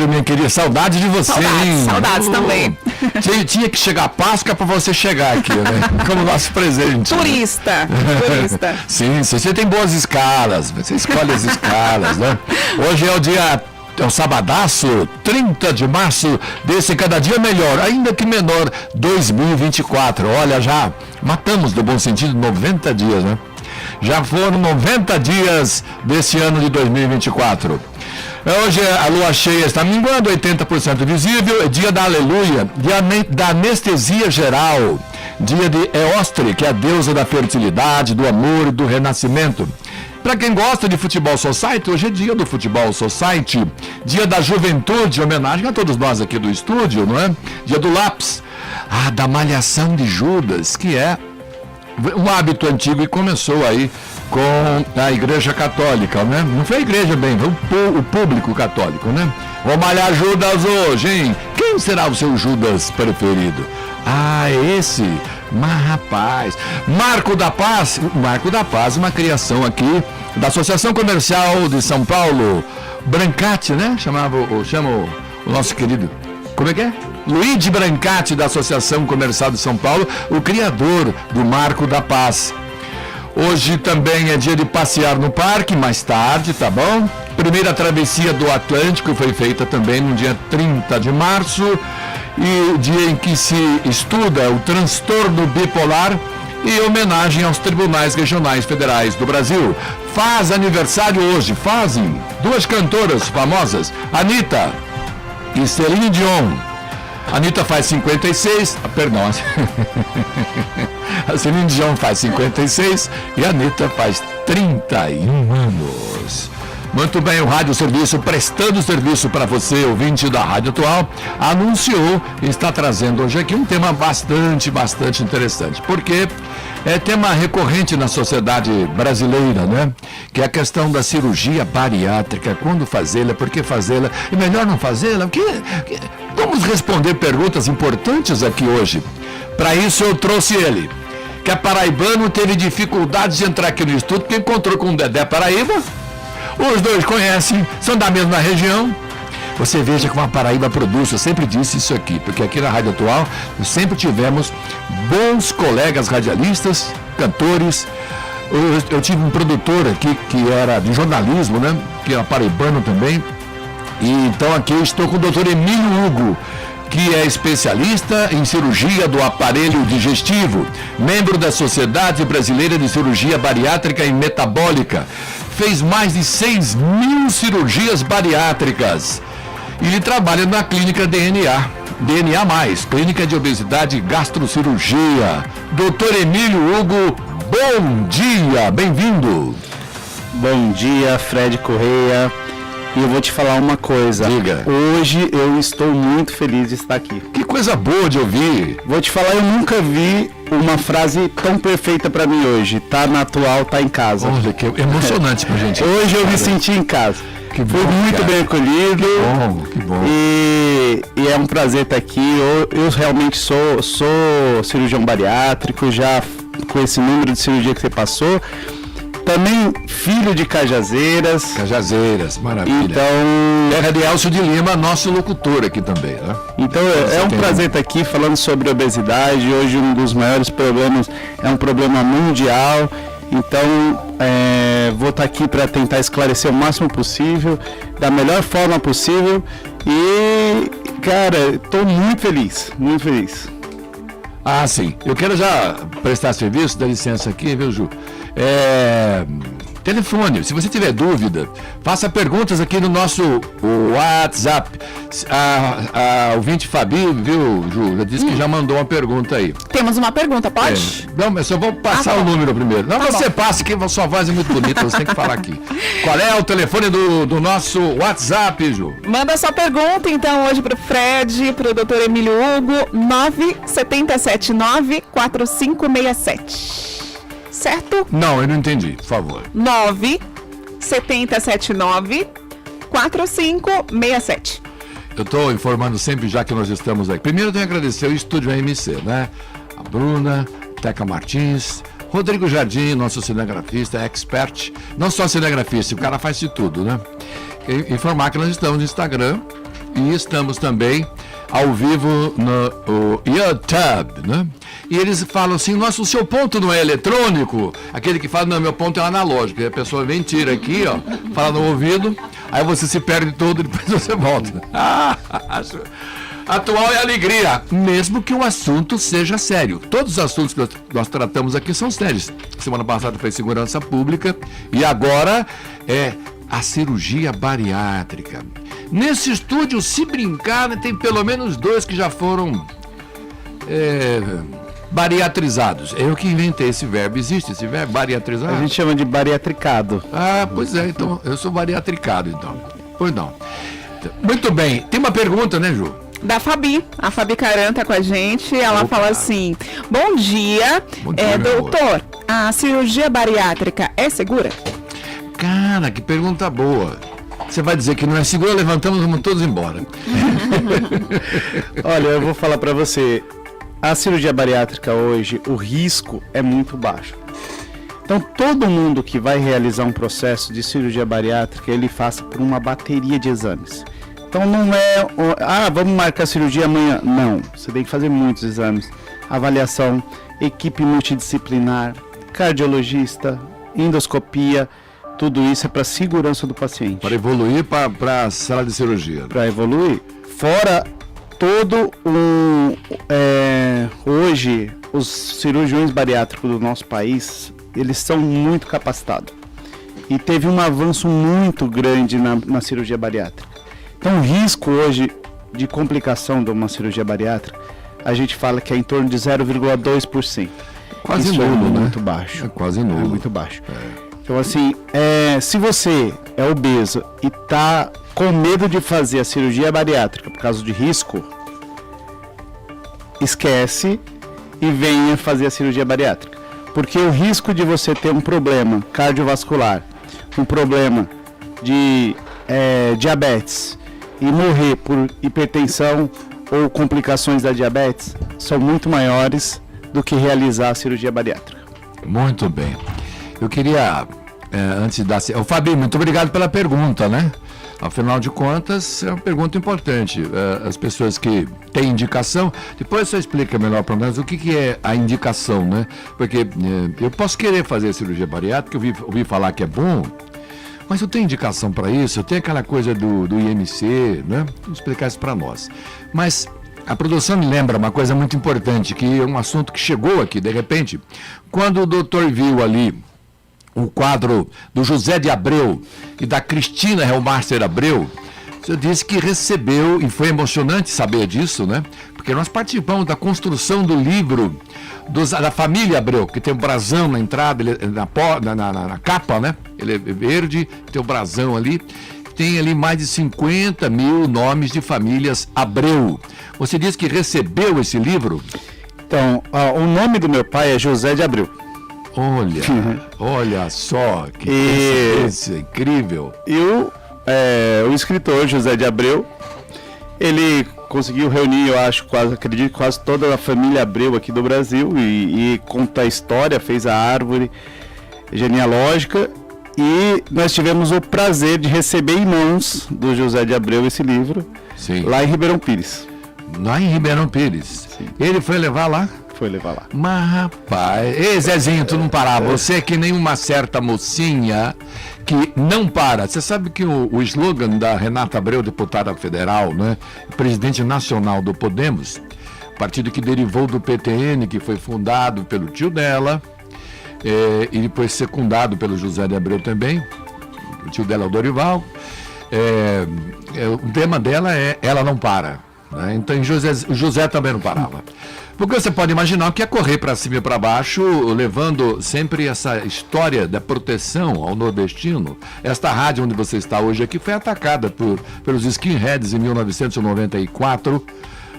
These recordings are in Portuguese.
minha querida. Saudade de você, hein? Saudades também. Tinha que chegar a Páscoa para você chegar aqui, né? Como nosso presente. Turista. Sim, você tem boas escalas. Você escolhe as escalas, né? Hoje é o sabadaço, 30 de março, desse cada dia melhor, ainda que menor, 2024. Olha, já matamos, no bom sentido, 90 dias, né? Já foram 90 dias desse ano de 2024. Hoje a lua cheia está minguando, 80% visível, é dia da aleluia, dia da anestesia geral, dia de Eostre, que é a deusa da fertilidade, do amor e do renascimento. Para quem gosta de Futebol Society, hoje é dia do Futebol Society, dia da juventude, homenagem a todos nós aqui do estúdio, não é? Dia do lápis, da malhação de Judas, que é um hábito antigo e começou aí com a Igreja Católica, né? Não foi a igreja bem, foi o público católico, né? Vou malhar Judas hoje, hein? Quem será o seu Judas preferido? Esse, mas rapaz, Marco da Paz, uma criação aqui da Associação Comercial de São Paulo, Brancati, né? Chama o nosso querido, como é que é? Luigi Brancati, da Associação Comercial de São Paulo, o criador do Marco da Paz. Hoje também é dia de passear no parque, mais tarde, tá bom? Primeira travessia do Atlântico foi feita também no dia 30 de março, e dia em que se estuda o transtorno bipolar e homenagem aos tribunais regionais federais do Brasil. Faz aniversário hoje, fazem duas cantoras famosas, Anitta e Celine Dion. A Anitta faz 56, perdão, a Celine Dion faz 56 e a Anitta faz 31 anos. Muito bem, o Rádio Serviço, prestando serviço para você, ouvinte da Rádio Atual, anunciou e está trazendo hoje aqui um tema bastante interessante, porque é tema recorrente na sociedade brasileira, né? Que é a questão da cirurgia bariátrica, quando fazê-la, por que fazê-la, e melhor não fazê-la. Vamos responder perguntas importantes aqui hoje. Para isso eu trouxe ele, que é paraibano, teve dificuldades de entrar aqui no estúdio, porque encontrou com o Dedé Paraíba. Os dois conhecem, são da mesma região. Você veja como a Paraíba produz, eu sempre disse isso aqui, porque aqui na Rádio Atual sempre tivemos bons colegas radialistas, cantores. Eu tive um produtor aqui que era de jornalismo, né? Que é paraibano também. E então aqui eu estou com o Dr. Emílio Hugo, que é especialista em cirurgia do aparelho digestivo, membro da Sociedade Brasileira de Cirurgia Bariátrica e Metabólica. Fez mais de 6.000 cirurgias bariátricas. E ele trabalha na clínica DNA+, Clínica de Obesidade e Gastrocirurgia. Dr. Emílio Hugo, bom dia, bem-vindo. Bom dia, Fred Correia. E eu vou te falar uma coisa. Diga. Hoje eu estou muito feliz de estar aqui. Que coisa boa de ouvir. Vou te falar, eu nunca vi uma frase tão perfeita para mim hoje. Tá na Atual, tá em casa. Olha, que emocionante pra gente. Hoje eu me senti em casa. Que bom, fui muito bem acolhido. Que bom. E é um prazer estar aqui. Eu realmente sou cirurgião bariátrico, já com esse número de cirurgia que você passou. Também filho de Cajazeiras. Cajazeiras, maravilha. Então, terra de Elcio de Lima, nosso locutor aqui também, né? Então é um prazer estar aqui falando sobre obesidade. Hoje um dos maiores problemas é um problema mundial. Então vou estar aqui para tentar esclarecer o máximo possível, da melhor forma possível. E, cara, estou muito feliz, muito feliz. Sim. Eu quero já prestar serviço, dá licença aqui, viu, Ju? Telefone, se você tiver dúvida, faça perguntas aqui no nosso WhatsApp. A ouvinte Fabi, viu, Ju, já disse que já mandou uma pergunta aí. Temos uma pergunta, pode? Não, mas eu vou passar o número primeiro. Não, você passa, que a sua voz é muito bonita, você tem que falar aqui. Qual é o telefone do nosso WhatsApp, Ju? Manda sua pergunta, então, hoje pro Fred, pro Dr. Emílio Hugo, 977-94567. Certo? Não, eu não entendi, por favor. 977-94567. Eu estou informando sempre, já que nós estamos aqui. Primeiro eu tenho que agradecer o Estúdio AMC, né? A Bruna, Teca Martins, Rodrigo Jardim, nosso cinegrafista, expert. Não só cinegrafista, o cara faz de tudo, né? E informar que nós estamos no Instagram e estamos também ao vivo no YouTube, né? E eles falam assim, nossa, o seu ponto não é eletrônico? Aquele que fala, não, meu ponto é analógico. E a pessoa vem, tira aqui, ó, fala no ouvido, aí você se perde todo e depois você volta. Atual é alegria, mesmo que o assunto seja sério. Todos os assuntos que nós tratamos aqui são sérios. Semana passada foi segurança pública e agora é a cirurgia bariátrica. Nesse estúdio, se brincar, tem pelo menos 2 que já foram bariatrizados. Eu que inventei esse verbo. Existe esse verbo, bariatrizado? A gente chama de bariatricado. Ah, pois é, então eu sou bariatricado, então. Pois não. Muito bem, tem uma pergunta, né, Ju? Da Fabi. A Fabi Caran tá com a gente. Ela Opa. fala assim: bom dia, Bom dia, meu doutor. A cirurgia bariátrica é segura? Cara, que pergunta boa. Você vai dizer que não é seguro, levantamos e vamos todos embora. Olha, eu vou falar para você, a cirurgia bariátrica hoje, o risco é muito baixo. Então, todo mundo que vai realizar um processo de cirurgia bariátrica, ele passa por uma bateria de exames. Então, não é, vamos marcar a cirurgia amanhã. Não, você tem que fazer muitos exames. Avaliação, equipe multidisciplinar, cardiologista, endoscopia, tudo isso é para a segurança do paciente. Para evoluir para a sala de cirurgia. Para evoluir, fora todo hoje, os cirurgiões bariátricos do nosso país, eles são muito capacitados. E teve um avanço muito grande na cirurgia bariátrica. Então, o risco hoje de complicação de uma cirurgia bariátrica, a gente fala que é em torno de 0,2%. Quase Isso nulo, é né? muito baixo. É quase nulo. É muito baixo. Então, assim, se você é obeso e está com medo de fazer a cirurgia bariátrica por causa de risco, esquece e venha fazer a cirurgia bariátrica. Porque o risco de você ter um problema cardiovascular, um problema de diabetes e morrer por hipertensão ou complicações da diabetes são muito maiores do que realizar a cirurgia bariátrica. Muito bem. Eu queria, antes de dar... Fabi, muito obrigado pela pergunta, né? Afinal de contas, é uma pergunta importante. As pessoas que têm indicação, depois você explica melhor para nós o que é a indicação, né? Porque eu posso querer fazer cirurgia bariátrica, eu ouvi falar que é bom, mas eu tenho indicação para isso, eu tenho aquela coisa do IMC, né? Vamos explicar isso para nós. Mas a produção me lembra uma coisa muito importante, que é um assunto que chegou aqui, de repente, quando o doutor viu ali o quadro do José de Abreu e da Cristina Helmaster Abreu, você disse que recebeu, e foi emocionante saber disso, né? Porque nós participamos da construção do livro da família Abreu, que tem um brasão na entrada, na capa, né? Ele é verde, tem um brasão ali. Tem ali mais de 50 mil nomes de famílias Abreu. Você disse que recebeu esse livro? Então, o nome do meu pai é José de Abreu. Olha só, que coincidência incrível. E o escritor José de Abreu, ele conseguiu reunir, eu acho, acredito, quase toda a família Abreu aqui do Brasil e conta a história, fez a árvore genealógica. E nós tivemos o prazer de receber em mãos do José de Abreu esse livro, Sim. Lá em Ribeirão Pires. Lá em Ribeirão Pires. Sim. Ele foi levar lá? Foi levar lá. Mas, rapaz... Ei, Zezinho, tu não parava. Você é que nem uma certa mocinha que não para. Você sabe que o slogan da Renata Abreu, deputada federal, né? Presidente nacional do Podemos, partido que derivou do PTN, que foi fundado pelo tio dela, e depois secundado pelo José de Abreu também, o tio dela é o Dorival. O tema dela é Ela Não Para, né? Então o José também não parava. Porque você pode imaginar que é correr para cima e para baixo, levando sempre essa história da proteção ao nordestino. Esta rádio onde você está hoje aqui foi atacada pelos skinheads em 1994,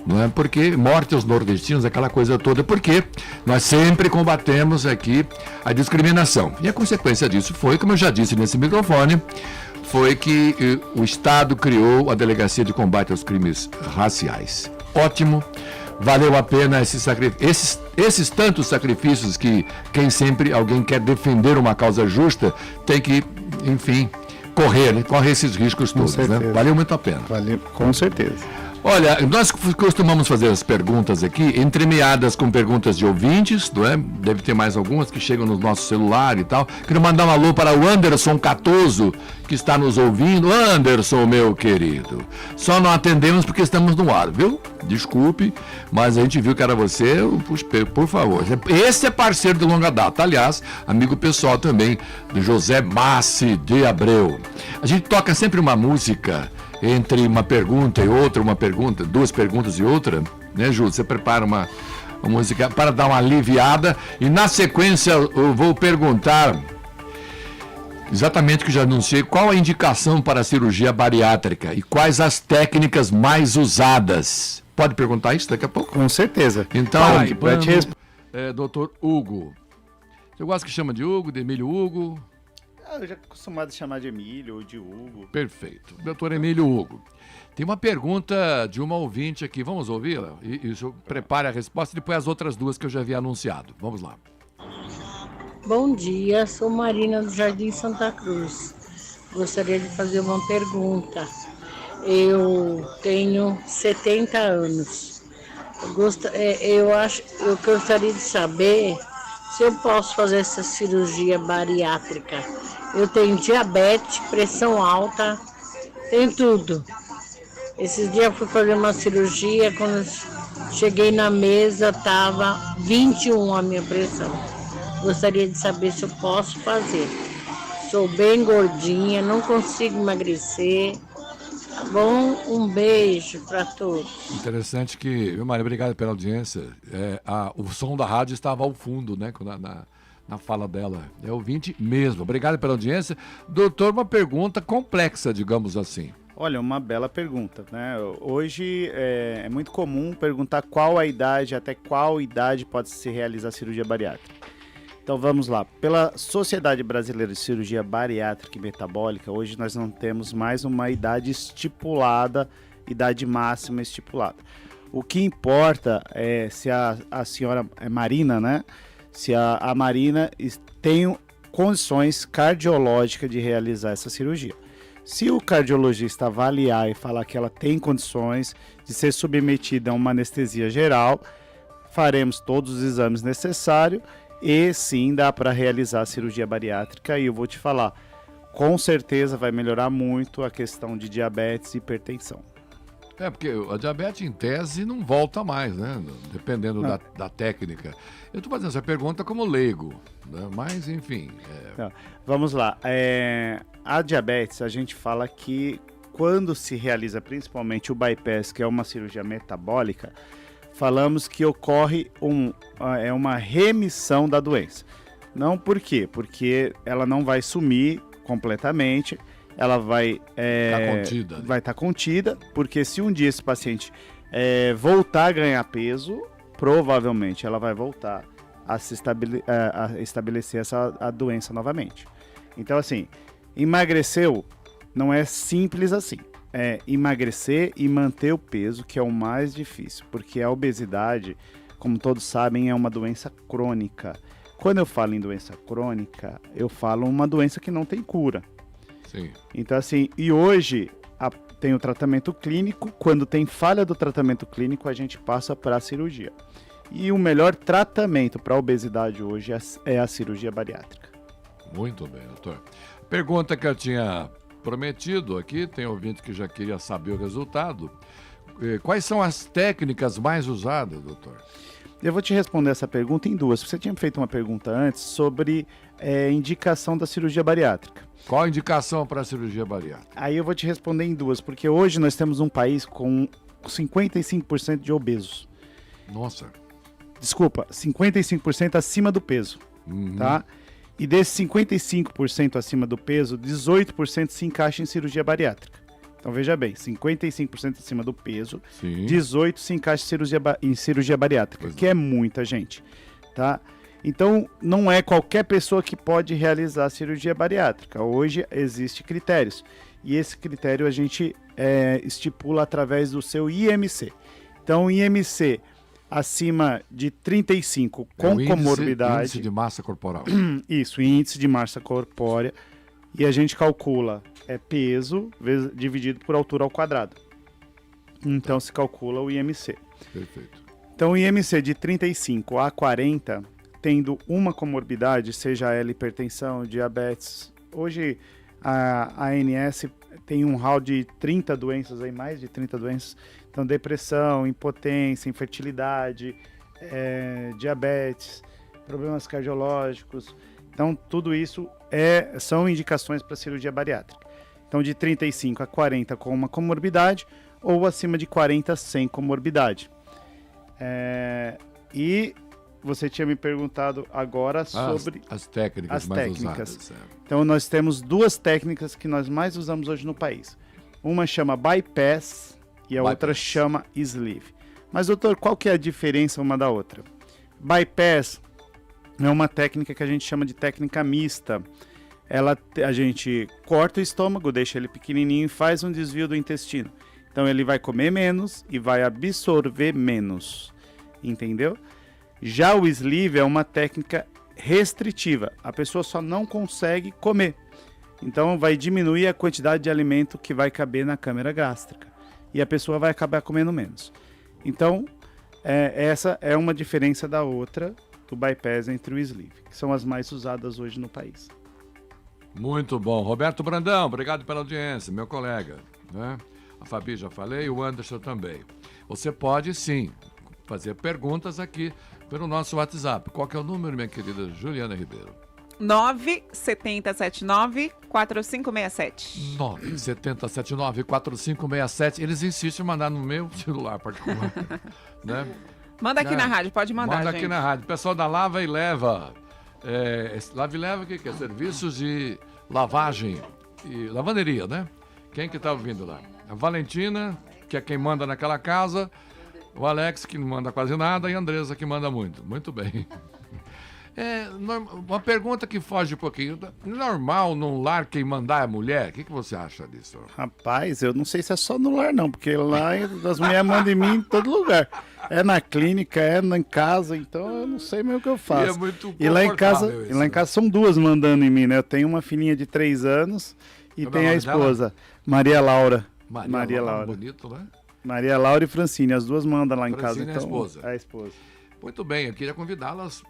não é? Porque morte aos nordestinos, aquela coisa toda, porque nós sempre combatemos aqui a discriminação. E a consequência disso foi, como eu já disse nesse microfone, foi que o Estado criou a Delegacia de Combate aos Crimes Raciais. Ótimo, valeu a pena esses tantos sacrifícios que alguém quer defender uma causa justa, tem que, enfim, correr, né? Corre esses riscos todos, né? certeza. Valeu muito a pena. Valeu, com certeza. Olha, nós costumamos fazer as perguntas aqui, entremeadas com perguntas de ouvintes, não é? Deve ter mais algumas que chegam no nosso celular e tal. Quero mandar um alô para o Anderson Catoso, que está nos ouvindo. Anderson, meu querido, só não atendemos porque estamos no ar, viu? Desculpe, mas a gente viu que era você, por favor. Esse é parceiro de longa data, aliás, amigo pessoal também, do José Massi de Abreu. A gente toca sempre uma música entre uma pergunta e outra, uma pergunta, duas perguntas e outra, né, Júlio? Você prepara uma música para dar uma aliviada e na sequência eu vou perguntar exatamente o que já anunciei, qual a indicação para a cirurgia bariátrica e quais as técnicas mais usadas? Pode perguntar isso daqui a pouco? Com certeza. Então, vamos, doutor Hugo. Você gosta que chama de Hugo, de Emílio Hugo? Eu já acostumado a chamar de Emílio ou de Hugo. Perfeito. Doutor Emílio Hugo. Tem uma pergunta de uma ouvinte aqui. Vamos ouvi-la? E prepare a resposta e depois as outras duas que eu já havia anunciado. Vamos lá. Bom dia, sou Marina do Jardim Santa Cruz. Gostaria de fazer uma pergunta. Eu tenho 70 anos. Eu gostaria de saber se eu posso fazer essa cirurgia bariátrica. Eu tenho diabetes, pressão alta, tenho tudo. Esses dias eu fui fazer uma cirurgia, quando cheguei na mesa estava 21 a minha pressão. Gostaria de saber se eu posso fazer. Sou bem gordinha, não consigo emagrecer. Tá bom? Um beijo para todos. Interessante que, viu, Maria, obrigado pela audiência. O som da rádio estava ao fundo, né, na fala dela. É ouvinte mesmo. Obrigado pela audiência. Doutor, uma pergunta complexa, digamos assim. Olha, uma bela pergunta, né? Hoje é muito comum perguntar qual a idade, até qual idade pode se realizar a cirurgia bariátrica. Então vamos lá. Pela Sociedade Brasileira de Cirurgia Bariátrica e Metabólica, hoje nós não temos mais uma idade estipulada, idade máxima estipulada. O que importa é se a senhora Marina, né? Se a Marina tem condições cardiológicas de realizar essa cirurgia. Se o cardiologista avaliar e falar que ela tem condições de ser submetida a uma anestesia geral, faremos todos os exames necessários e sim dá para realizar a cirurgia bariátrica. E eu vou te falar, com certeza vai melhorar muito a questão de diabetes e hipertensão. Porque a diabetes, em tese, não volta mais, né? Dependendo da técnica. Eu estou fazendo essa pergunta como leigo, né? Mas, enfim... Vamos lá. A diabetes, a gente fala que quando se realiza principalmente o bypass, que é uma cirurgia metabólica, falamos que ocorre uma remissão da doença. Não por quê? Porque ela não vai sumir completamente, ela vai estar contida, porque se um dia esse paciente voltar a ganhar peso, provavelmente ela vai voltar a estabelecer a doença novamente. Então, assim, emagreceu não é simples assim. É emagrecer e manter o peso, que é o mais difícil, porque a obesidade, como todos sabem, é uma doença crônica. Quando eu falo em doença crônica, eu falo uma doença que não tem cura. Sim. Então, assim, e hoje tem o tratamento clínico. Quando tem falha do tratamento clínico, a gente passa para a cirurgia. E o melhor tratamento para a obesidade hoje é a cirurgia bariátrica. Muito bem, doutor. Pergunta que eu tinha prometido aqui, tem ouvinte que já queria saber o resultado. Quais são as técnicas mais usadas, doutor? Eu vou te responder essa pergunta em duas. Você tinha feito uma pergunta antes sobre indicação da cirurgia bariátrica. Qual a indicação para a cirurgia bariátrica? Aí eu vou te responder em duas, porque hoje nós temos um país com 55% de obesos. Nossa. Desculpa, 55% acima do peso, tá? E desses 55% acima do peso, 18% se encaixa em cirurgia bariátrica. Então veja bem, 55% acima do peso, sim, 18% se encaixa em cirurgia bariátrica, que é muita gente, tá? Então não é qualquer pessoa que pode realizar a cirurgia bariátrica. Hoje existem critérios, e esse critério a gente estipula através do seu IMC. Então IMC acima de 35 com comorbidade. Índice de massa corporal. Isso, índice de massa corpórea. E a gente calcula é peso dividido por altura ao quadrado. Então se calcula o IMC. Perfeito. Então o IMC de 35 a 40, tendo uma comorbidade, seja ela hipertensão, diabetes. Hoje a ANS tem um hall de 30 doenças, aí, mais de 30 doenças. Então depressão, impotência, infertilidade, diabetes, problemas cardiológicos. Então tudo isso são indicações para cirurgia bariátrica. Então de 35 a 40 com uma comorbidade ou acima de 40 sem comorbidade. E você tinha me perguntado agora sobre as técnicas as mais técnicas. usadas. Então nós temos duas técnicas que nós mais usamos hoje no país. Uma chama bypass e a outra chama sleeve. Mas doutor, qual que é a diferença uma da outra? Bypass é uma técnica que a gente chama de técnica mista. A gente corta o estômago, deixa ele pequenininho e faz um desvio do intestino. Então ele vai comer menos e vai absorver menos, entendeu? Já o sleeve é uma técnica restritiva, a pessoa só não consegue comer. Então vai diminuir a quantidade de alimento que vai caber na câmara gástrica e a pessoa vai acabar comendo menos. Então essa é uma diferença da outra, do bypass entre o sleeve, que são as mais usadas hoje no país. Muito bom. Roberto Brandão, obrigado pela audiência, meu colega, né? A Fabi já falei, o Anderson também. Você pode, sim, fazer perguntas aqui pelo nosso WhatsApp. Qual que é o número, minha querida Juliana Ribeiro? 97079-4567. 97079-4567. Eles insistem em mandar no meu celular particular. Né? Manda aqui na rádio, pode mandar, Manda gente. aqui na rádio. O pessoal da Lava e Leva. Lava e Leva, o que é? Serviços de lavagem e lavanderia, né? Quem que tá ouvindo lá? A Valentina, que é quem manda naquela casa. O Alex, que não manda quase nada. E a Andresa, que manda muito. Muito bem. Uma pergunta que foge um pouquinho. Normal num lar quem mandar é mulher? O que você acha disso? Rapaz, eu não sei se é só no lar não, porque lá as mulheres mandam em mim em todo lugar. É na clínica, em casa, então eu não sei mesmo o que eu faço. E é muito e lá em casa, isso, e lá em casa são duas mandando em mim, né? Eu tenho uma filhinha de 3 anos e Como tem é o a nome esposa, Maria Laura. Maria Laura. Bonito, né? Maria Laura e Francine, as duas mandam lá em casa. Francine é Então, a esposa. É a esposa. Muito bem, eu queria convidá-las,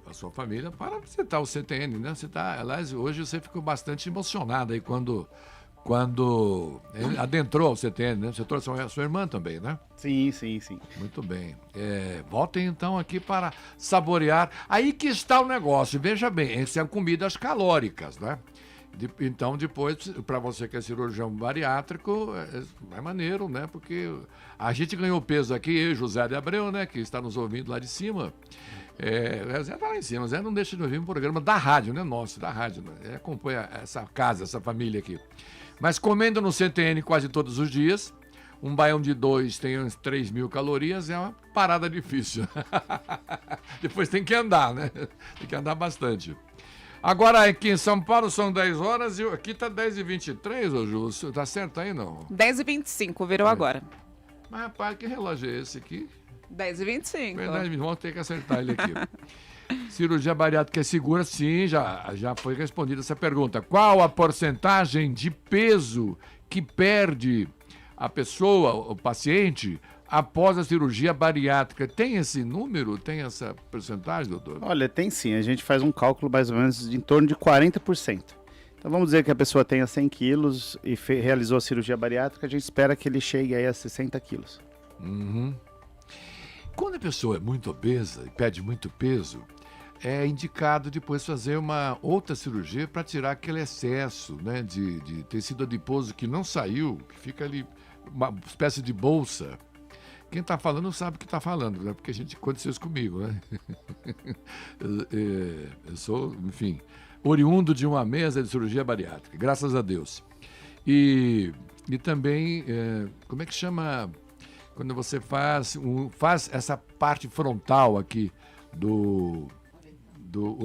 a sua família, para visitar o CTN, né? Aliás, hoje você ficou bastante emocionada aí quando adentrou ao CTN, né? Você trouxe a sua irmã também, né? Sim. Muito bem. Voltem então aqui para saborear. Aí que está o negócio. Veja bem, são comidas calóricas, né? Então, depois, para você que é cirurgião bariátrico, é maneiro, né? Porque a gente ganhou peso aqui, eu e José de Abreu, né? Que está nos ouvindo lá de cima. O Zé está lá em cima, o Zé não deixa de ouvir um programa da rádio, né? Nosso, da rádio, né? Ele acompanha essa casa, essa família aqui. Mas comendo no CTN quase todos os dias, um baião de 2 tem uns 3.000 calorias, é uma parada difícil. Depois tem que andar, né? Tem que andar bastante. Agora, aqui em São Paulo são 10 horas e aqui tá 10h23, ô Ju. Tá certo aí, não? 10h25, virou agora. Mas, rapaz, que relógio é esse aqui? 10h25. Verdade, vamos ter que acertar ele aqui. Cirurgia bariátrica é segura? Sim, já foi respondida essa pergunta. Qual a porcentagem de peso que perde a pessoa, o paciente, após a cirurgia bariátrica? Tem esse número? Tem essa porcentagem, doutor? Olha, tem sim. A gente faz um cálculo mais ou menos de em torno de 40%. Então vamos dizer que a pessoa tenha 100 quilos e realizou a cirurgia bariátrica, a gente espera que ele chegue aí a 60 quilos. Uhum. Quando a pessoa é muito obesa e perde muito peso, é indicado depois fazer uma outra cirurgia para tirar aquele excesso, né, de tecido adiposo que não saiu, que fica ali uma espécie de bolsa. Quem está falando sabe o que está falando, né? Porque aconteceu isso comigo, né? Eu sou, enfim, oriundo de uma mesa de cirurgia bariátrica, graças a Deus. E também, como é que chama quando você faz essa parte frontal aqui do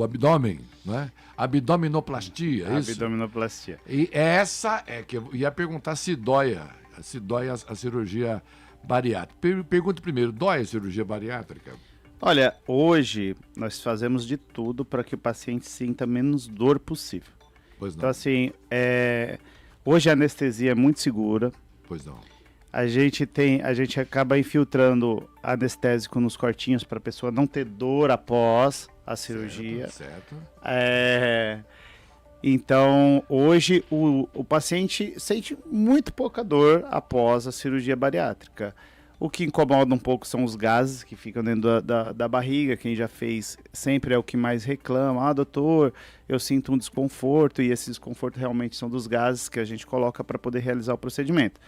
abdômen, né? Abdominoplastia, é isso? Abdominoplastia. E essa é que eu ia perguntar se dói a cirurgia bariátrica. Pergunta primeiro, dói a cirurgia bariátrica? Olha, hoje nós fazemos de tudo para que o paciente sinta menos dor possível. Pois não. Então, assim, Hoje a anestesia é muito segura. Pois não. A gente acaba infiltrando anestésico nos cortinhos para a pessoa não ter dor após a cirurgia. Certo. Então, hoje o paciente sente muito pouca dor após a cirurgia bariátrica. O que incomoda um pouco são os gases que ficam dentro da barriga. Quem já fez sempre é o que mais reclama. Ah, doutor, eu sinto um desconforto. E esse desconforto realmente são dos gases que a gente coloca para poder realizar o procedimento.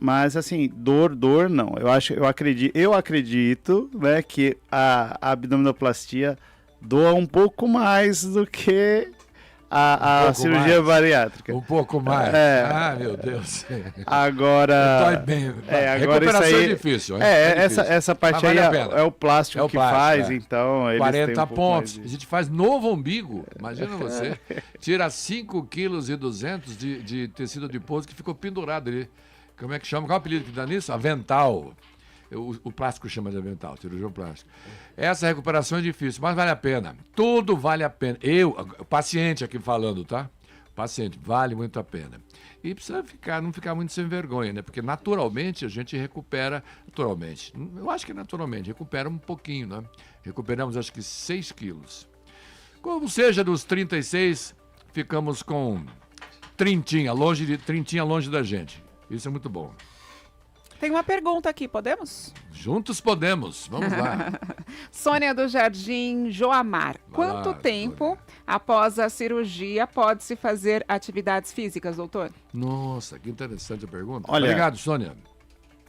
Mas assim, dor não. Eu acredito, né, que a abdominoplastia doa um pouco mais do que a cirurgia bariátrica. Um pouco mais. Meu Deus. Agora. Dói bem. Agora Recuperação isso aí, é difícil. Essa parte vale aí a pena. é o plástico que faz, então. Eles 40 têm um pouco pontos. mais A gente faz novo umbigo. Imagina você. Tira 5,2 kg de tecido adiposo que ficou pendurado ali. Como é que chama? Qual é o apelido que dá nisso? Avental. O plástico chama de avental, cirurgião plástico. Essa recuperação é difícil, mas vale a pena. Tudo vale a pena. O paciente aqui falando, tá? Paciente, vale muito a pena. E precisa não ficar muito sem vergonha, né? Porque naturalmente a gente recupera, eu acho que naturalmente, recupera um pouquinho, né? Recuperamos acho que 6 quilos. Como seja, dos 36, ficamos com trintinha longe da gente. Isso é muito bom. Tem uma pergunta aqui, podemos? Juntos podemos, vamos lá. Sônia do Jardim Joamar. Quanto tempo Sônia, após a cirurgia pode-se fazer atividades físicas, doutor? Nossa, que interessante a pergunta. Olha, obrigado, Sônia.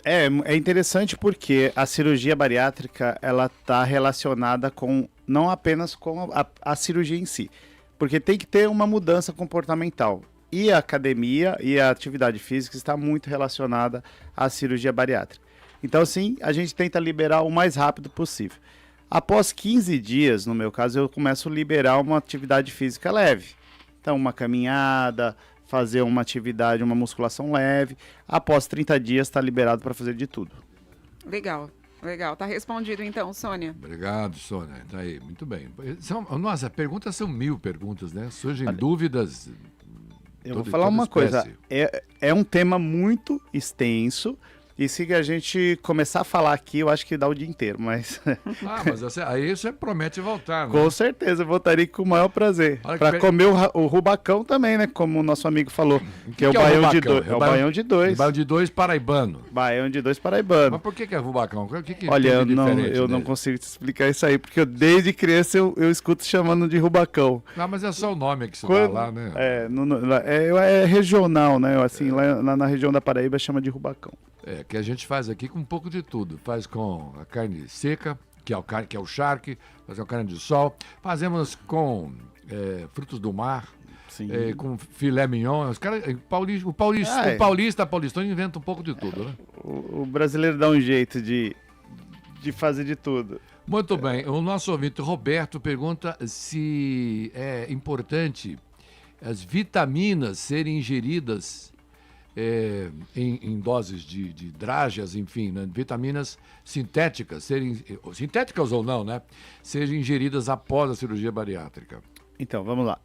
É interessante porque a cirurgia bariátrica ela está relacionada com não apenas com a cirurgia em si, porque tem que ter uma mudança comportamental. E a academia e a atividade física está muito relacionada à cirurgia bariátrica. Então, sim, a gente tenta liberar o mais rápido possível. Após 15 dias, no meu caso, eu começo a liberar uma atividade física leve. Então, uma caminhada, fazer uma atividade, uma musculação leve. Após 30 dias, está liberado para fazer de tudo. Legal. Tá respondido então, Sônia. Obrigado, Sônia. Tá aí, muito bem. Nossa, perguntas são 1000 perguntas, né? Surgem dúvidas. Eu vou falar uma coisa, é um tema muito extenso, e se a gente começar a falar aqui, eu acho que dá o dia inteiro, mas... mas aí você promete voltar, né? Com certeza, eu voltaria com o maior prazer. Para comer o rubacão também, né? Como o nosso amigo falou, que é o baião de dois. É o baião de dois. Baião de dois paraibano. Baião de dois paraibano. Mas por que é rubacão? Olha, eu não consigo te explicar isso aí, porque desde criança eu escuto chamando de rubacão. Não, mas é só o nome que se dá lá, né? É regional, né? Assim, lá na região da Paraíba chama de rubacão. Que a gente faz aqui com um pouco de tudo. Faz com a carne seca, que é o charque, faz com a carne de sol. Fazemos com frutos do mar, com filé mignon. Os caras, o paulistano inventa um pouco de tudo, né? O brasileiro dá um jeito de fazer de tudo. Muito bem. O nosso ouvinte Roberto pergunta se é importante as vitaminas serem ingeridas em doses de drágeas, enfim, né? Vitaminas sintéticas, sintéticas ou não, né? Sejam ingeridas após a cirurgia bariátrica. Então, vamos lá.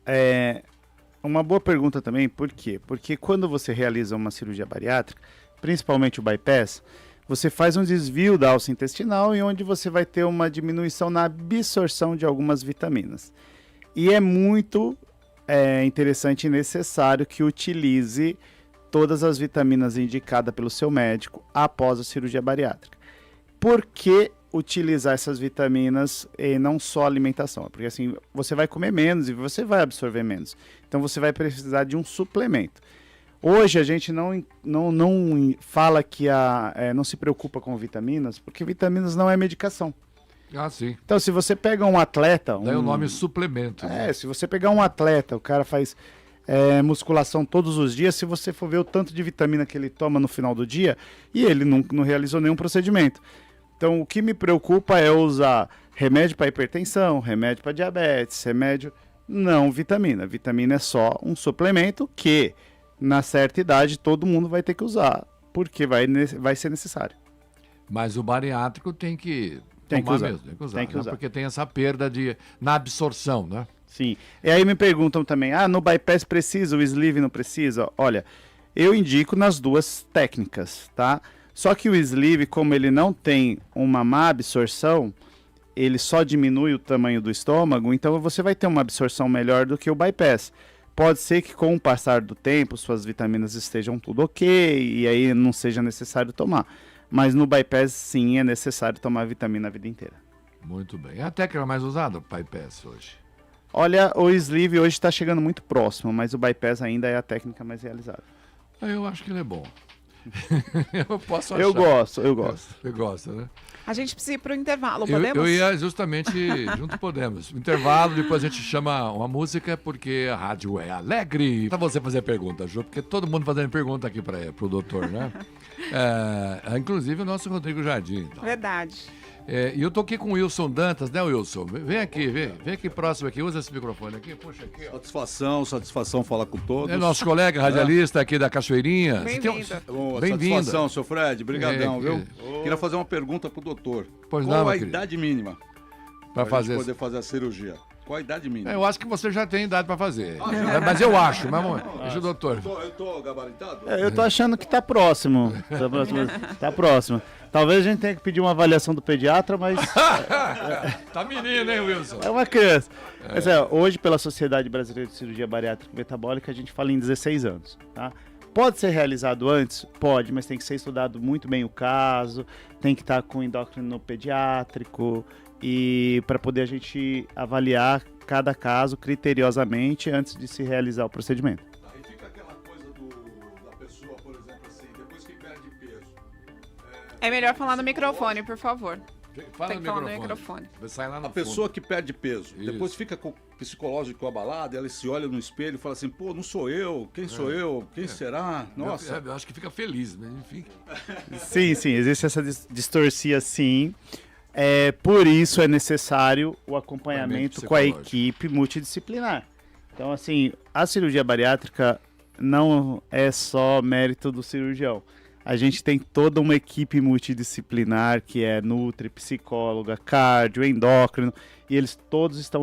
Uma boa pergunta também, por quê? Porque quando você realiza uma cirurgia bariátrica, principalmente o bypass, você faz um desvio da alça intestinal e onde você vai ter uma diminuição na absorção de algumas vitaminas. E é muito interessante e necessário que utilize todas as vitaminas indicadas pelo seu médico após a cirurgia bariátrica. Por que utilizar essas vitaminas e não só alimentação? Porque assim, você vai comer menos e você vai absorver menos. Então você vai precisar de um suplemento. Hoje a gente não fala que não se preocupa com vitaminas, porque vitaminas não é medicação. Ah, sim. Então se você pega um atleta... Daí o nome suplemento. Né? Se você pegar um atleta, o cara faz... musculação todos os dias, se você for ver o tanto de vitamina que ele toma no final do dia, e ele não realizou nenhum procedimento. Então, o que me preocupa é usar remédio para hipertensão, remédio para diabetes, não vitamina. Vitamina é só um suplemento que, na certa idade, todo mundo vai ter que usar, porque vai ser necessário. Mas o bariátrico tem que usar. Porque tem essa perda na absorção, né? Sim. E aí me perguntam também, no bypass precisa, o sleeve não precisa? Olha, eu indico nas duas técnicas, tá? Só que o sleeve, como ele não tem uma má absorção, ele só diminui o tamanho do estômago, então você vai ter uma absorção melhor do que o bypass. Pode ser que com o passar do tempo suas vitaminas estejam tudo ok e aí não seja necessário tomar. Mas no bypass sim é necessário tomar vitamina a vida inteira. Muito bem. É a técnica mais usada, o bypass, hoje? Olha, o sleeve hoje está chegando muito próximo, mas o bypass ainda é a técnica mais realizada. Eu acho que ele é bom. Eu posso achar. Eu gosto. Você gosta, né? A gente precisa ir para o intervalo, Eu podemos? ia justamente, junto podemos. Intervalo, depois a gente chama uma música, porque a rádio é alegre. Pra você fazer pergunta, Ju, porque todo mundo fazendo pergunta aqui pro doutor, né? Inclusive o nosso Rodrigo Jardim. Então. Verdade. E eu tô aqui com o Wilson Dantas, né, Wilson? Vem aqui, vem aqui próximo aqui, usa esse microfone aqui, puxa aqui. Ó. Satisfação falar com todos. É nosso colega radialista aqui da Cachoeirinha. Bem-vindo. Bem-vindo. Satisfação, seu Fred, brigadão, viu? Queria fazer uma pergunta pro doutor. Pois Qual não, a meu querido? idade mínima Pra fazer poder fazer a cirurgia? Qual a idade mínima? Eu acho que você já tem idade pra fazer. Mas eu acho, mas vamos, deixa o doutor. Eu tô gabaritado? Eu tô achando que tá próximo. Tá próximo. Talvez a gente tenha que pedir uma avaliação do pediatra, mas Tá menino, hein, Wilson? é uma criança. Mas, hoje, pela Sociedade Brasileira de Cirurgia Bariátrica e Metabólica, a gente fala em 16 anos, tá? Pode ser realizado antes? Pode, mas tem que ser estudado muito bem o caso, tem que estar com endócrino pediátrico e para poder a gente avaliar cada caso criteriosamente antes de se realizar o procedimento. Aí fica aquela coisa da pessoa, por exemplo, assim, depois que perde peso. É melhor falar no microfone, por favor. Fala Tem que falar no microfone. Sai lá no A pessoa fundo. que perde peso, Isso. depois fica com o psicológico abalado, ela se olha no espelho e fala assim, pô, não sou eu, quem sou eu, quem será? Nossa. Eu acho que fica feliz, mas enfim. Sim, existe essa distorcia sim. Por isso é necessário o acompanhamento com a psicológico. equipe multidisciplinar. Então, assim, a cirurgia bariátrica não é só mérito do cirurgião. A gente tem toda uma equipe multidisciplinar que é nutri, psicóloga, cardio, endócrino, e eles todos estão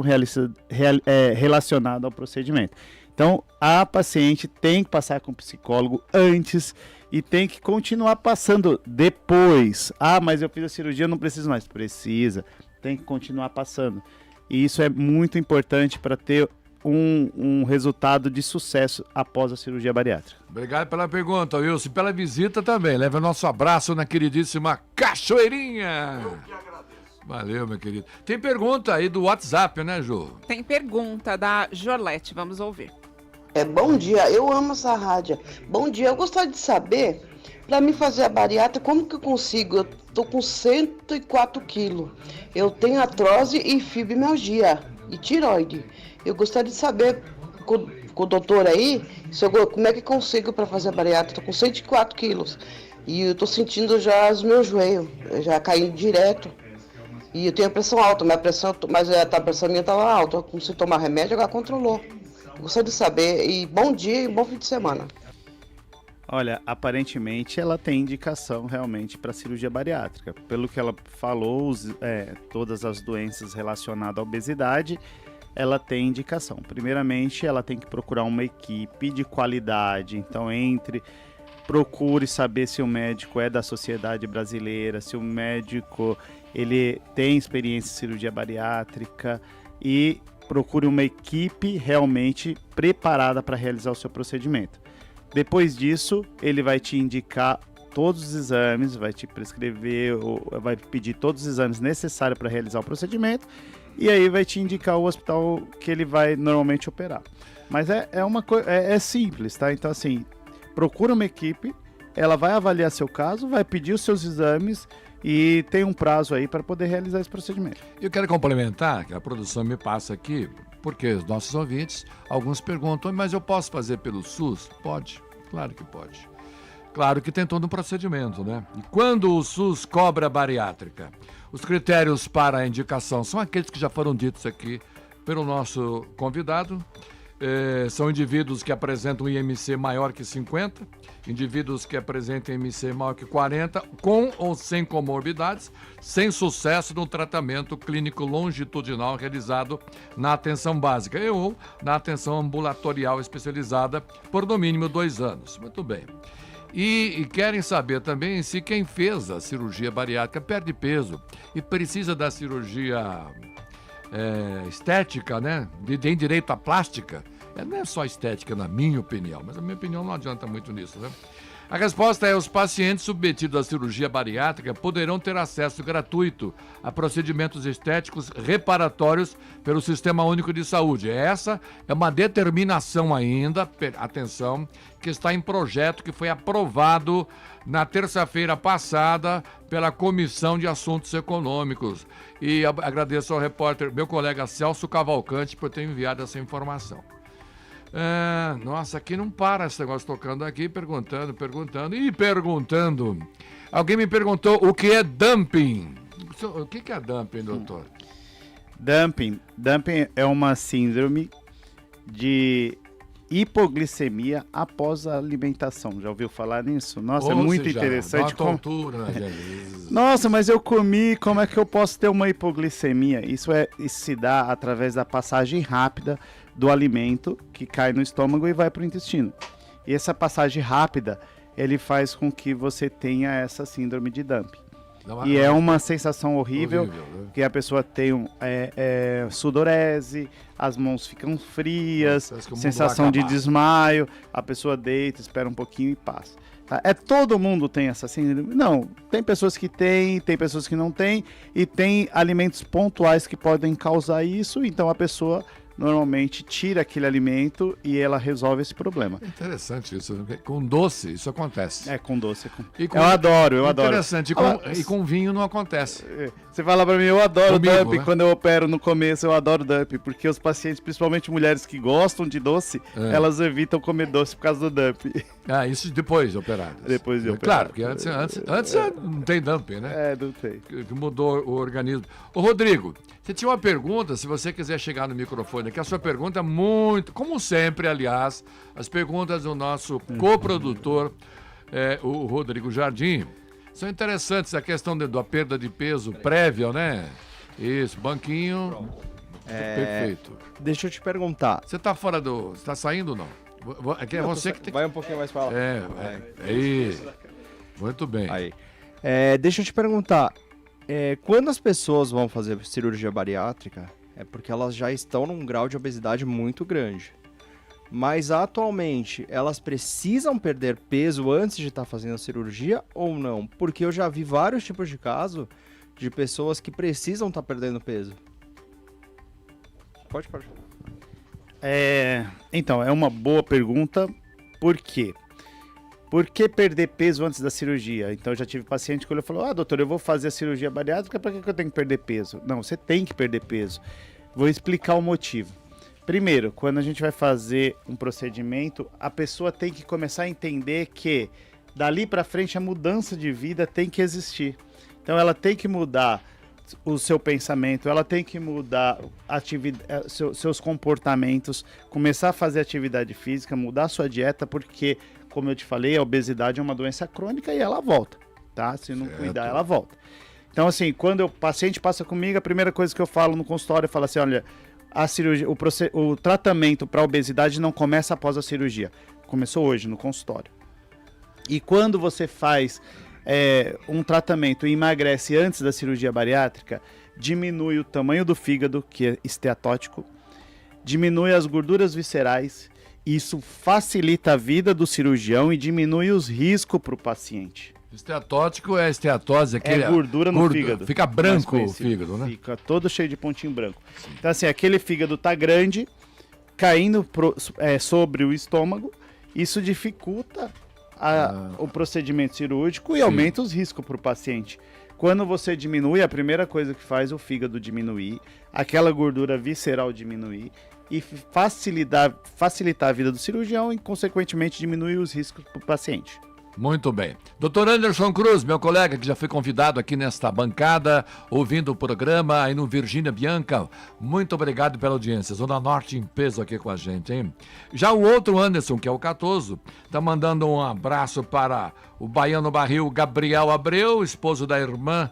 relacionados ao procedimento. Então, a paciente tem que passar com o psicólogo antes e tem que continuar passando depois. Mas eu fiz a cirurgia, não preciso mais. Precisa, tem que continuar passando. E isso é muito importante para ter um resultado de sucesso após a cirurgia bariátrica. Obrigado pela pergunta, Wilson. Pela visita também. Leva nosso abraço na queridíssima Cachoeirinha. Eu que agradeço. Valeu, meu querido. Tem pergunta aí do WhatsApp, né, Ju? Tem pergunta da Jorlete, vamos ouvir. Bom dia, eu amo essa rádio. Bom dia, eu gostaria de saber, para mim fazer a bariátrica, como que eu consigo? Eu tô com 104 quilos. Eu tenho artrose e fibromialgia e tiroide. Eu gostaria de saber com o doutor aí, como é que eu consigo para fazer a bariátrica? Estou com 104 quilos e eu estou sentindo já os meus joelhos, já caindo direto. E eu tenho a pressão alta, mas a pressão minha estava alta. Eu comecei a tomar remédio, agora controlou. Eu gostaria de saber, e bom dia e bom fim de semana. Olha, aparentemente ela tem indicação realmente para cirurgia bariátrica. Pelo que ela falou, todas as doenças relacionadas à obesidade, ela tem indicação. Primeiramente, ela tem que procurar uma equipe de qualidade. Então, procure saber se o médico é da Sociedade Brasileira, se o médico ele tem experiência em cirurgia bariátrica e procure uma equipe realmente preparada para realizar o seu procedimento. Depois disso, ele vai te indicar todos os exames, vai te prescrever, vai pedir todos os exames necessários para realizar o procedimento e aí vai te indicar o hospital que ele vai normalmente operar. Mas é simples, tá? Então, assim, procura uma equipe, ela vai avaliar seu caso, vai pedir os seus exames e tem um prazo aí para poder realizar esse procedimento. Eu quero complementar, que a produção me passa aqui, porque os nossos ouvintes, alguns perguntam, mas eu posso fazer pelo SUS? Pode, claro que pode. Claro que tem todo um procedimento, né? E quando o SUS cobra a bariátrica? Os critérios para a indicação são aqueles que já foram ditos aqui pelo nosso convidado. São indivíduos que apresentam um IMC maior que 50, indivíduos que apresentam IMC maior que 40, com ou sem comorbidades, sem sucesso no tratamento clínico longitudinal realizado na atenção básica ou na atenção ambulatorial especializada por no mínimo 2 anos. Muito bem. E querem saber também se quem fez a cirurgia bariátrica perde peso e precisa da cirurgia estética, né? Tem direito à plástica. Não é só estética, na minha opinião, mas a minha opinião não adianta muito nisso, né? A resposta é: os pacientes submetidos à cirurgia bariátrica poderão ter acesso gratuito a procedimentos estéticos reparatórios pelo Sistema Único de Saúde. Essa é uma determinação ainda, atenção, que está em projeto, que foi aprovado na terça-feira passada pela Comissão de Assuntos Econômicos. E agradeço ao repórter, meu colega Celso Cavalcante, por ter enviado essa informação. Nossa, aqui não para esse negócio tocando aqui, perguntando. Alguém me perguntou o que é dumping. O que é dumping, doutor? Dumping é uma síndrome de hipoglicemia após a alimentação. Já ouviu falar nisso? Nossa, é muito interessante. Dá uma tontura, Nossa, mas eu comi, como é que eu posso ter uma hipoglicemia? Isso se dá através da passagem rápida do alimento que cai no estômago e vai para o intestino. E essa passagem rápida, ele faz com que você tenha essa síndrome de dumping. E é uma sensação horrível, né? Que a pessoa tem sudorese, as mãos ficam frias, sensação de desmaio, a pessoa deita, espera um pouquinho e passa. Tá? Todo mundo tem essa síndrome? Não, tem pessoas que têm, tem pessoas que não têm, e tem alimentos pontuais que podem causar isso, então a pessoa normalmente tira aquele alimento e ela resolve esse problema. É interessante isso. Com doce, isso acontece. Com doce. Eu adoro. Interessante. E com vinho não acontece. Você fala pra mim, eu adoro Comigo, dump. né? Quando eu opero no começo, eu adoro dump. Porque os pacientes, principalmente mulheres que gostam de doce, elas evitam comer doce por causa do dump. Isso depois de operado. Depois de operado. Claro, porque antes não tem dumping, né? Não tem. Que mudou o organismo. Ô, Rodrigo, você tinha uma pergunta, se você quiser chegar no microfone aqui, a sua pergunta é muito, como sempre, aliás, as perguntas do nosso coprodutor, o Rodrigo Jardim, são interessantes. A questão da perda de peso prévia, né? Isso, banquinho, perfeito. Deixa eu te perguntar. Você tá fora do... Você tá saindo ou não? É você que tem... Vai um pouquinho mais pra lá. Isso. Muito bem. Aí. Deixa eu te perguntar. Quando as pessoas vão fazer cirurgia bariátrica, é porque elas já estão num grau de obesidade muito grande. Mas atualmente, elas precisam perder peso antes de estar fazendo a cirurgia ou não? Porque eu já vi vários tipos de casos de pessoas que precisam estar perdendo peso. Pode. Então, é uma boa pergunta. Por quê? Por que perder peso antes da cirurgia? Então, eu já tive paciente que falou: doutor, eu vou fazer a cirurgia bariátrica, para que eu tenho que perder peso? Não, você tem que perder peso. Vou explicar o motivo. Primeiro, quando a gente vai fazer um procedimento, a pessoa tem que começar a entender que dali para frente a mudança de vida tem que existir. Então, ela tem que mudar o seu pensamento, ela tem que mudar seus comportamentos, começar a fazer atividade física, mudar a sua dieta, porque, como eu te falei, a obesidade é uma doença crônica e ela volta, tá? Se não cuidar, ela volta. Então, assim, quando o paciente passa comigo, a primeira coisa que eu falo no consultório, eu falo assim: olha, a cirurgia, o tratamento para obesidade não começa após a cirurgia. Começou hoje no consultório. E quando você faz um tratamento e emagrece antes da cirurgia bariátrica, diminui o tamanho do fígado, que é esteatótico, diminui as gorduras viscerais, isso facilita a vida do cirurgião e diminui os riscos para o paciente. Esteatótico é esteatose, é gordura no fígado. Fica branco o fígado, né? Fica todo cheio de pontinho branco. Sim. Então, assim, aquele fígado tá grande, caindo sobre o estômago, isso dificulta o procedimento cirúrgico e aumenta os riscos para o paciente. Quando você diminui, a primeira coisa que faz o fígado diminuir, aquela gordura visceral diminuir e facilitar a vida do cirurgião e, consequentemente, diminuir os riscos para o paciente. Muito bem. Doutor Anderson Cruz, meu colega que já foi convidado aqui nesta bancada, ouvindo o programa aí no Virgínia Bianca, muito obrigado pela audiência. Zona Norte em peso aqui com a gente, hein? Já o outro Anderson, que é o Catoso, tá mandando um abraço para o baiano barril Gabriel Abreu, esposo da irmã,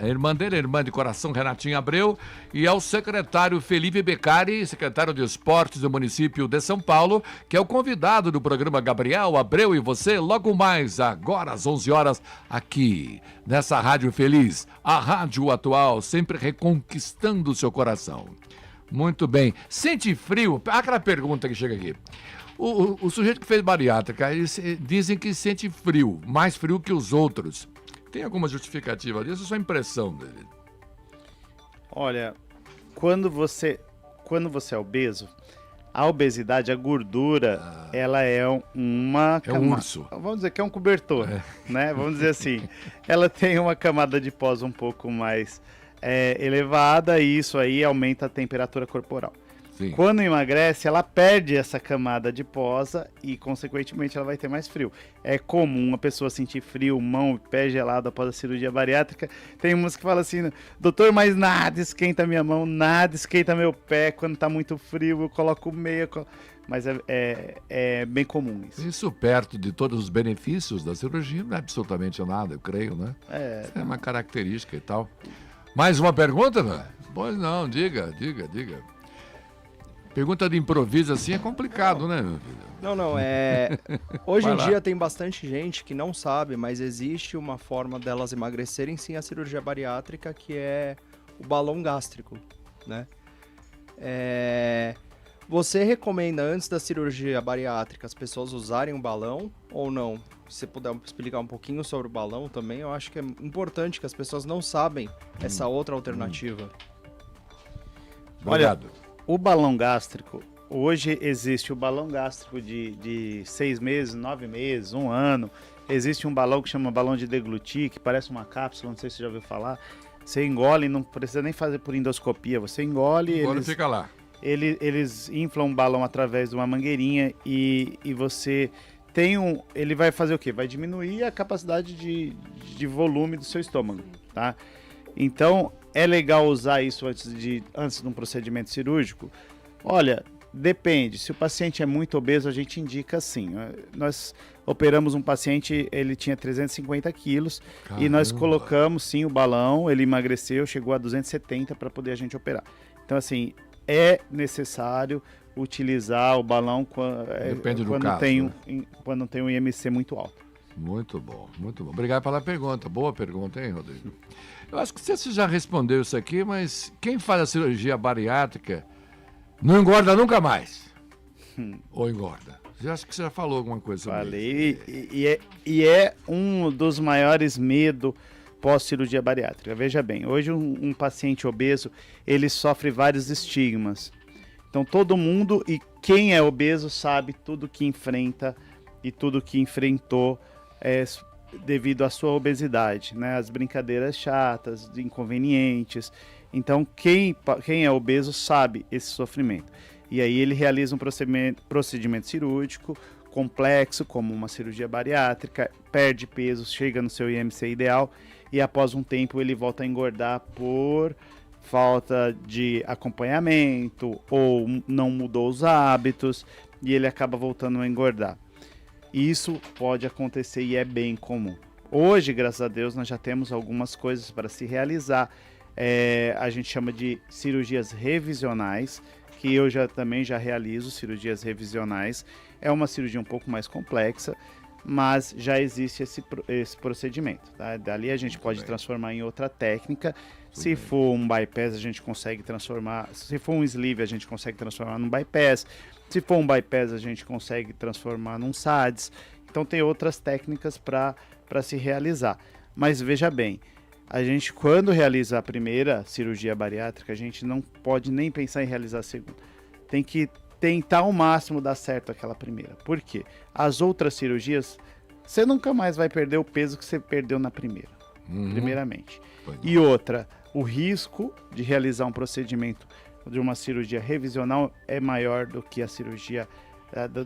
a irmã dele, a irmã de coração, Renatinha Abreu, e ao secretário Felipe Beccari, secretário de Esportes do município de São Paulo, que é o convidado do programa Gabriel Abreu e você, logo mais, agora às 11 horas, aqui, nessa Rádio Feliz, a rádio atual, sempre reconquistando o seu coração. Muito bem. Sente frio? Aquela pergunta que chega aqui. O sujeito que fez bariátrica, eles dizem que sente frio, mais frio que os outros. Tem alguma justificativa disso ou só impressão dele? Olha, quando você é obeso, a obesidade, a gordura, ela é uma... É um urso. Vamos dizer que é um cobertor, né? Vamos dizer assim. Ela tem uma camada de pós um pouco mais elevada e isso aí aumenta a temperatura corporal. Sim. Quando emagrece, ela perde essa camada adiposa e, consequentemente, ela vai ter mais frio. É comum a pessoa sentir frio, mão e pé gelado após a cirurgia bariátrica. Tem umas que falam assim, doutor, mas nada esquenta minha mão, nada esquenta meu pé. Quando tá muito frio, eu coloco meia. Mas é bem comum isso. Isso perto de todos os benefícios da cirurgia não é absolutamente nada, eu creio, né? Isso é uma característica e tal. Mais uma pergunta, né? Pois não, diga. Pergunta de improviso assim é complicado, né, meu filho? Não, hoje Vai em lá. dia tem bastante gente que não sabe, mas existe uma forma delas emagrecerem sem a cirurgia bariátrica, que é o balão gástrico, né? Você recomenda, antes da cirurgia bariátrica, as pessoas usarem o balão ou não? Se você puder explicar um pouquinho sobre o balão também, eu acho que é importante que as pessoas não sabem essa outra alternativa. Obrigado. O balão gástrico, hoje existe o balão gástrico de 6 meses, 9 meses, 1 ano. Existe um balão que chama balão de deglutir, que parece uma cápsula, não sei se você já ouviu falar. Você engole, não precisa nem fazer por endoscopia, você engole. Agora fica lá. Eles inflam o balão através de uma mangueirinha e você tem ele vai fazer o quê? Vai diminuir a capacidade de volume do seu estômago, tá? Então, é legal usar isso antes de um procedimento cirúrgico? Olha, depende. Se o paciente é muito obeso, a gente indica sim. Nós operamos um paciente, ele tinha 350 quilos e nós colocamos sim o balão, ele emagreceu, chegou a 270 para poder a gente operar. Então, assim, é necessário utilizar o balão Depende do quando caso, quando tem um IMC muito alto. Muito bom, muito bom. Obrigado pela pergunta. Boa pergunta, hein, Rodrigo? Eu acho que você já respondeu isso aqui, mas quem faz a cirurgia bariátrica não engorda nunca mais. Ou engorda? Eu acho que você já falou alguma coisa sobre isso. Falei, e é um dos maiores medos pós-cirurgia bariátrica. Veja bem, hoje um paciente obeso, ele sofre vários estigmas. Então todo mundo, e quem é obeso sabe tudo que enfrenta e tudo que enfrentou devido à sua obesidade, né? As brincadeiras chatas, inconvenientes. Então quem é obeso sabe esse sofrimento. E aí ele realiza um procedimento cirúrgico complexo, como uma cirurgia bariátrica, perde peso, chega no seu IMC ideal e após um tempo ele volta a engordar por falta de acompanhamento ou não mudou os hábitos e ele acaba voltando a engordar. Isso pode acontecer e é bem comum. Hoje, graças a Deus, nós já temos algumas coisas para se realizar. A gente chama de cirurgias revisionais, que eu também já realizo cirurgias revisionais. É uma cirurgia um pouco mais complexa, mas já existe esse procedimento. Tá? Dali a gente pode transformar em outra técnica. Se for um bypass, a gente consegue transformar. Se for um sleeve, a gente consegue transformar num bypass. Se for um bypass, a gente consegue transformar num SADS. Então tem outras técnicas para se realizar. Mas veja bem, a gente quando realiza a primeira cirurgia bariátrica, a gente não pode nem pensar em realizar a segunda. Tem que tentar ao máximo dar certo aquela primeira. Por quê? As outras cirurgias, você nunca mais vai perder o peso que você perdeu na primeira, primeiramente. E outra, o risco de realizar um procedimento de uma cirurgia revisional é maior do que a cirurgia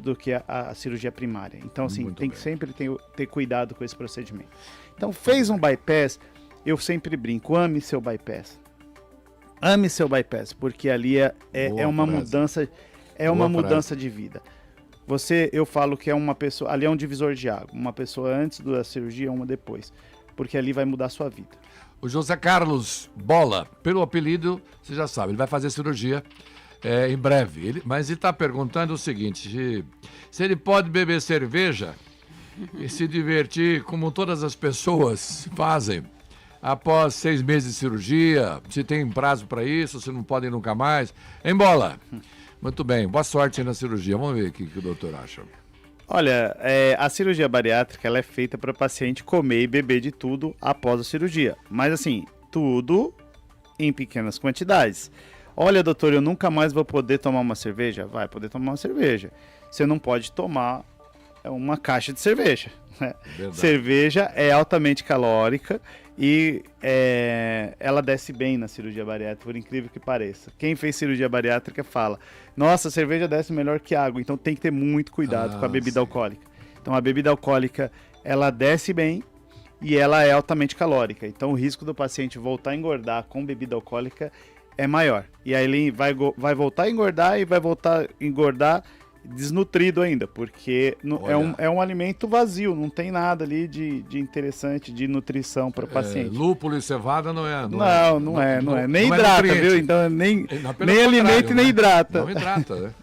do que a cirurgia primária. Então, assim, Muito tem bem. que sempre ter cuidado com esse procedimento. Então, fez um bypass, eu sempre brinco, ame seu bypass. Ame seu bypass, porque ali é uma frase. mudança, Boa mudança de vida. Eu falo que é uma pessoa, ali é um divisor de água, uma pessoa antes da cirurgia, uma depois, porque ali vai mudar a sua vida. O José Carlos Bola, pelo apelido, você já sabe, ele vai fazer cirurgia em breve. Mas ele está perguntando o seguinte, se ele pode beber cerveja e se divertir como todas as pessoas fazem após 6 meses de cirurgia, se tem prazo para isso, se não podem nunca mais. Hein, Bola? Muito bem, boa sorte aí na cirurgia. Vamos ver o que o doutor acha. Olha, a cirurgia bariátrica ela é feita para o paciente comer e beber de tudo após a cirurgia. Mas assim, tudo em pequenas quantidades. Olha, doutor, eu nunca mais vou poder tomar uma cerveja? Vai poder tomar uma cerveja. Você não pode tomar uma caixa de cerveja. Né? Cerveja é altamente calórica e ela desce bem na cirurgia bariátrica, por incrível que pareça. Quem fez cirurgia bariátrica fala, nossa, a cerveja desce melhor que água, então tem que ter muito cuidado com a bebida alcoólica. Então a bebida alcoólica, ela desce bem e ela é altamente calórica. Então o risco do paciente voltar a engordar com bebida alcoólica é maior. E aí ele vai voltar a engordar e vai voltar a engordar desnutrido ainda, porque é um alimento vazio, não tem nada ali de interessante, de nutrição para o paciente. Lúpulo e cevada não é. Não é. Nem hidrata, viu? Então nem alimenta e nem hidrata. Não hidrata, né?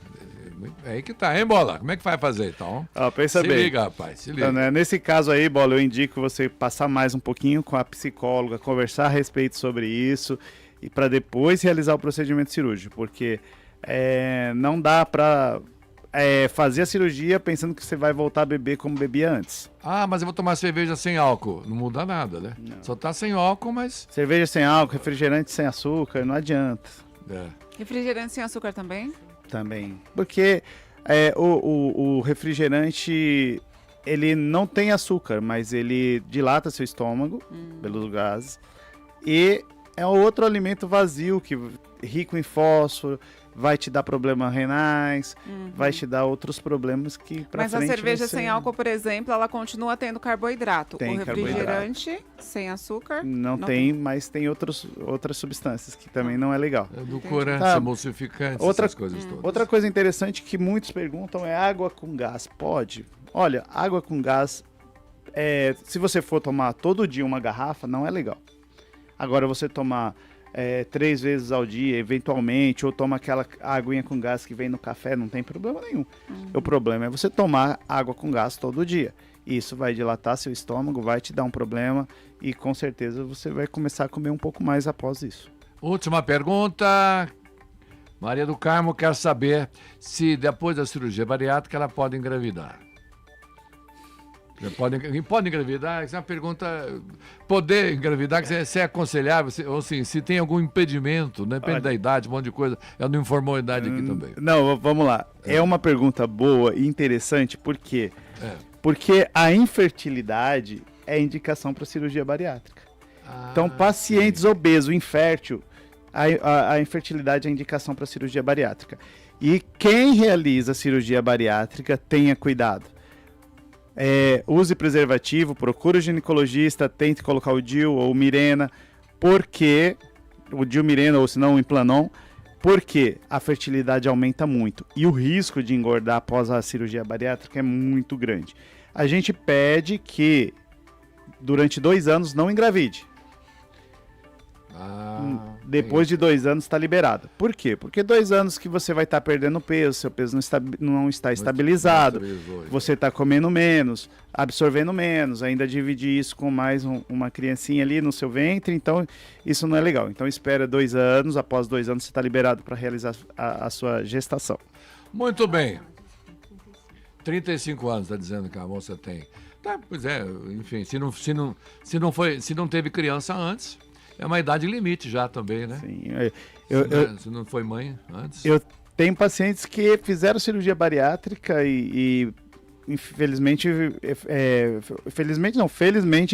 É aí que tá, hein, Bola? Como é que vai fazer, então? Pensa bem. Se liga, rapaz, se liga. Então, né, nesse caso aí, Bola, eu indico você passar mais um pouquinho com a psicóloga, conversar a respeito sobre isso e para depois realizar o procedimento cirúrgico, porque não dá para fazer a cirurgia pensando que você vai voltar a beber como bebia antes. Mas eu vou tomar cerveja sem álcool. Não muda nada, né? Não. Só tá sem álcool, mas... Cerveja sem álcool, refrigerante sem açúcar, não adianta. Refrigerante sem açúcar também? Também. Porque o refrigerante, ele não tem açúcar, mas ele dilata seu estômago pelos gases. E é outro alimento vazio, rico em fósforo, vai te dar problemas renais, vai te dar outros problemas que pra frente... Mas a cerveja sem álcool, por exemplo, ela continua tendo carboidrato. Tem o refrigerante sem açúcar... Não tem, mas tem outras substâncias que também não é legal. Edulcorantes, emulsificantes, essas coisas todas. Outra coisa interessante que muitos perguntam é água com gás. Pode? Olha, água com gás, se você for tomar todo dia uma garrafa, não é legal. Agora você tomar 3 vezes ao dia, eventualmente, ou toma aquela aguinha com gás que vem no café, não tem problema nenhum. O problema é você tomar água com gás todo dia. Isso vai dilatar seu estômago, vai te dar um problema e com certeza você vai começar a comer um pouco mais após isso. Última pergunta. Maria do Carmo quer saber se depois da cirurgia bariátrica ela pode engravidar. Pode engravidar? Essa é uma pergunta. Poder engravidar, se é aconselhável, ou assim, se tem algum impedimento, né? Depende da idade, um monte de coisa. Ela não informou a idade aqui também. Não, vamos lá. É uma pergunta boa e interessante, por quê? Porque a infertilidade é indicação para cirurgia bariátrica. Então, pacientes obesos, infértil, a infertilidade é indicação para cirurgia bariátrica. E quem realiza cirurgia bariátrica, tenha cuidado. Use preservativo, procure o ginecologista, tente colocar o DIU ou o Mirena, porque o DIU Mirena ou se não o Implanon, porque a fertilidade aumenta muito e o risco de engordar após a cirurgia bariátrica é muito grande. A gente pede que durante 2 anos não engravide. Depois de 2 anos está liberado. Por quê? Porque 2 anos que você vai estar perdendo peso, seu peso não está estabilizado, você está comendo menos, absorvendo menos, ainda dividir isso com mais uma criancinha ali no seu ventre, então isso não é legal. Então espera 2 anos, após 2 anos você está liberado para realizar a sua gestação. Muito bem. 35 anos, está dizendo que a moça tem. Tá, pois enfim, se não teve criança antes... É uma idade limite já também, né? Sim. Se não foi mãe antes. Eu tenho pacientes que fizeram cirurgia bariátrica e felizmente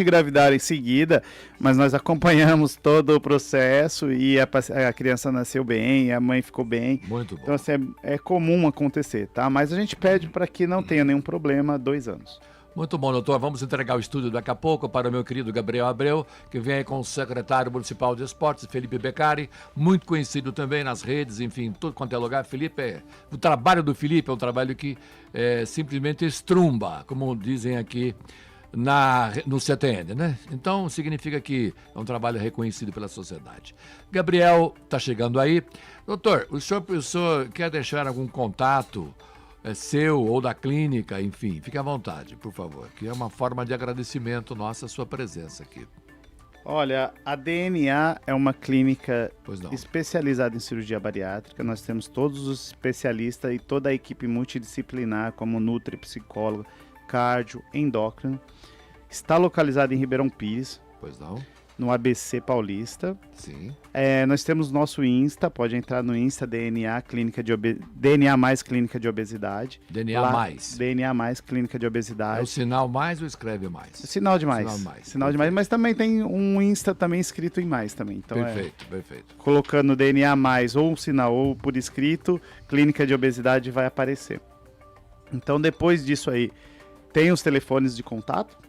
engravidaram em seguida, mas nós acompanhamos todo o processo e a criança nasceu bem, a mãe ficou bem. Muito bom. Então, assim, é comum acontecer, tá? Mas a gente pede para que não tenha nenhum problema 2 anos. Muito bom, doutor. Vamos entregar o estúdio daqui a pouco para o meu querido Gabriel Abreu, que vem aí com o secretário municipal de esportes, Felipe Beccari, muito conhecido também nas redes, enfim, tudo quanto é lugar. Felipe, o trabalho do Felipe é um trabalho que simplesmente estrumba, como dizem aqui no CTN, né? Então, significa que é um trabalho reconhecido pela sociedade. Gabriel está chegando aí. Doutor, o senhor quer deixar algum contato seu ou da clínica, enfim, fique à vontade, por favor, que é uma forma de agradecimento nossa a sua presença aqui. Olha, a DNA é uma clínica Pois não. especializada em cirurgia bariátrica. Nós temos todos os especialistas e toda a equipe multidisciplinar, como nutri, psicólogo, cardio, endócrino. Está localizada em Ribeirão Pires, Pois não? no ABC Paulista. Sim. Nós temos nosso Insta, pode entrar no Insta DNA, DNA mais Clínica de Obesidade. DNA Lá, mais. DNA mais Clínica de É Obesidade. o sinal mais ou escreve mais? Sinal de mais. Sinal de mais, mas também tem um Insta também escrito em mais também. Então Perfeito. colocando DNA mais ou um sinal ou por escrito, Clínica de Obesidade vai aparecer. Então depois disso aí, tem os telefones de contato.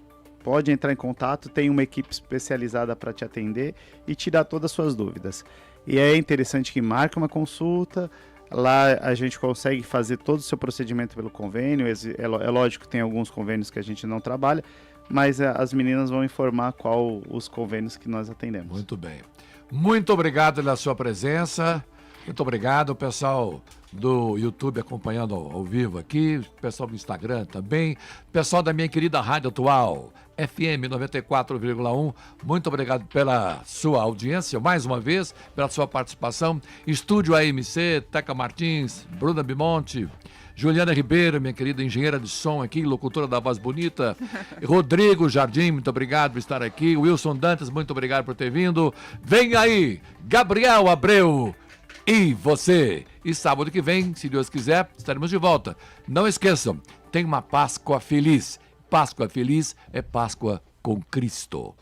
Pode entrar em contato, tem uma equipe especializada para te atender e tirar todas as suas dúvidas. E é interessante que marque uma consulta, lá a gente consegue fazer todo o seu procedimento pelo convênio. É lógico que tem alguns convênios que a gente não trabalha, mas as meninas vão informar qual os convênios que nós atendemos. Muito bem. Muito obrigado pela sua presença. Muito obrigado, pessoal do YouTube acompanhando ao vivo aqui, pessoal do Instagram também, pessoal da minha querida Rádio Atual, FM 94,1. Muito obrigado pela sua audiência, mais uma vez, pela sua participação. Estúdio AMC, Teca Martins, Bruna Bimonte, Juliana Ribeiro, minha querida engenheira de som aqui, locutora da Voz Bonita. Rodrigo Jardim, muito obrigado por estar aqui. Wilson Dantas, muito obrigado por ter vindo. Vem aí, Gabriel Abreu e você. E sábado que vem, se Deus quiser, estaremos de volta. Não esqueçam, tem uma Páscoa feliz. Páscoa feliz é Páscoa com Cristo.